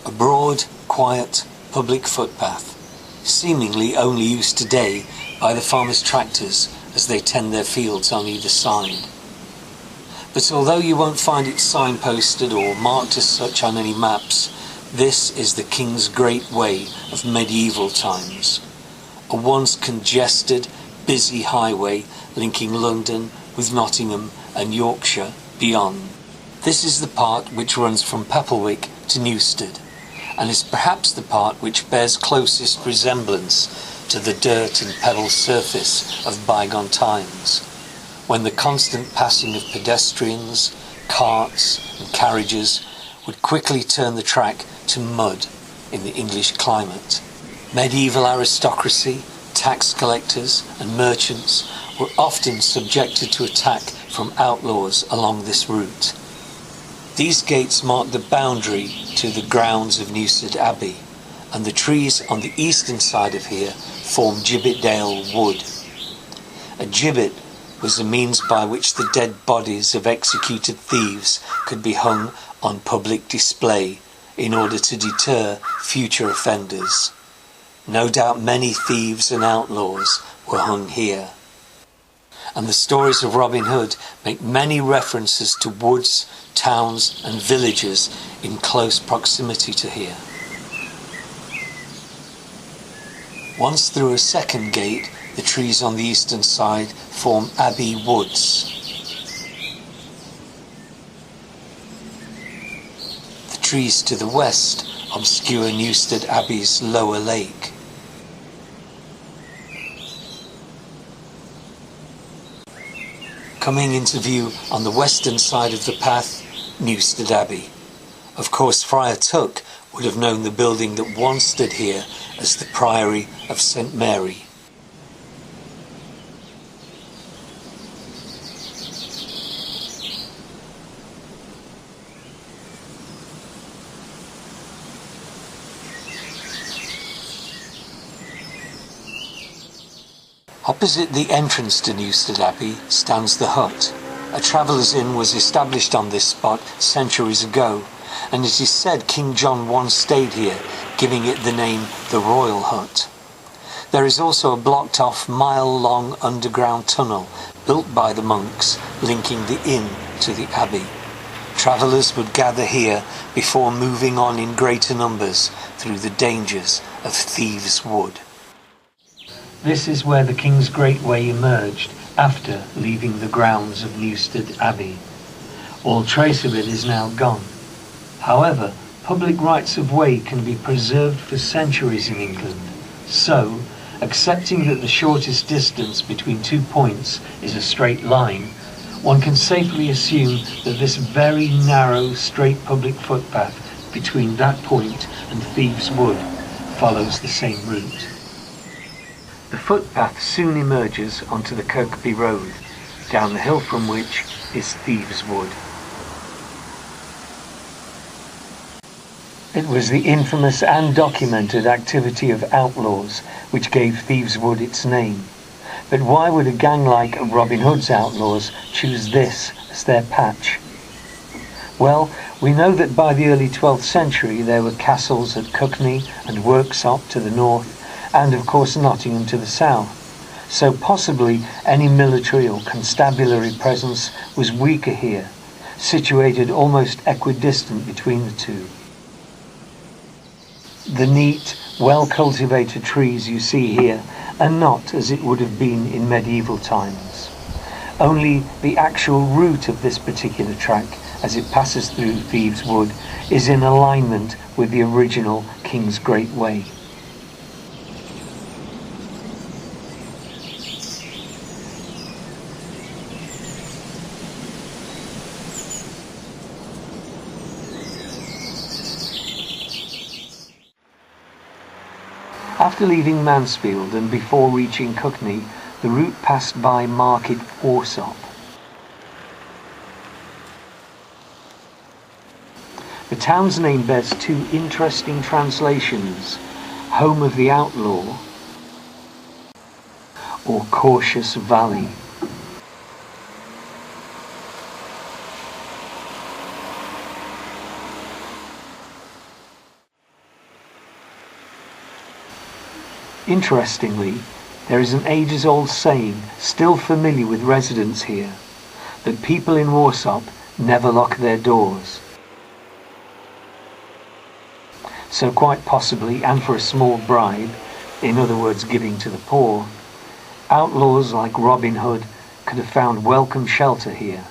A broad, quiet, public footpath, seemingly only used today by the farmers' tractors as they tend their fields on either side. But although you won't find it signposted or marked as such on any maps, this is the King's Great Way of medieval times, a once congested, busy highway linking London with Nottingham and Yorkshire beyond. This is the part which runs from Papplewick to Newstead, and is perhaps the part which bears closest resemblance to the dirt and pebble surface of bygone times, when the constant passing of pedestrians, carts and carriages would quickly turn the track to mud in the English climate. Medieval aristocracy, tax collectors and merchants were often subjected to attack from outlaws along this route. These gates mark the boundary to the grounds of Newstead Abbey, and the trees on the eastern side of here form Gibbetdale Wood. A gibbet was the means by which the dead bodies of executed thieves could be hung on public display in order to deter future offenders. No doubt many thieves and outlaws were hung here. And the stories of Robin Hood make many references to woods, towns and villages in close proximity to here. Once through a second gate, the trees on the eastern side form Abbey Woods. The trees to the west obscure Newstead Abbey's lower lake. Coming into view on the western side of the path, Newstead Abbey. Of course, Friar Tuck would have known the building that once stood here as the Priory of St. Mary. Opposite the entrance to Newstead Abbey stands the hut. A traveller's inn was established on this spot centuries ago, and it is said King John once stayed here, giving it the name the Royal Hut. There is also a blocked-off mile-long underground tunnel built by the monks, linking the inn to the abbey. Travellers would gather here before moving on in greater numbers through the dangers of Thieves' Wood. This is where the King's Great Way emerged after leaving the grounds of Newstead Abbey. All trace of it is now gone. However, public rights of way can be preserved for centuries in England. So, accepting that the shortest distance between 2 points is a straight line, one can safely assume that this very narrow, straight public footpath between that point and Thieves' Wood follows the same route. The footpath soon emerges onto the Kirkby Road, down the hill from which is Thieves' Wood. It was the infamous and documented activity of outlaws which gave Thieves' Wood its name. But why would a gang like Robin Hood's outlaws choose this as their patch? Well, we know that by the early 12th century there were castles at Cuckney and Worksop to the north, and of course Nottingham to the south. So possibly any military or constabulary presence was weaker here, situated almost equidistant between the two. The neat, well-cultivated trees you see here are not as it would have been in medieval times. Only the actual route of this particular track, as it passes through Thieves' Wood, is in alignment with the original King's Great Way. After leaving Mansfield and before reaching Cuckney, the route passed by Market Warsop. The town's name bears two interesting translations: Home of the Outlaw or Cautious Valley. Interestingly, there is an ages-old saying still familiar with residents here, that people in Warsop never lock their doors. So quite possibly, and for a small bribe, in other words giving to the poor, outlaws like Robin Hood could have found welcome shelter here.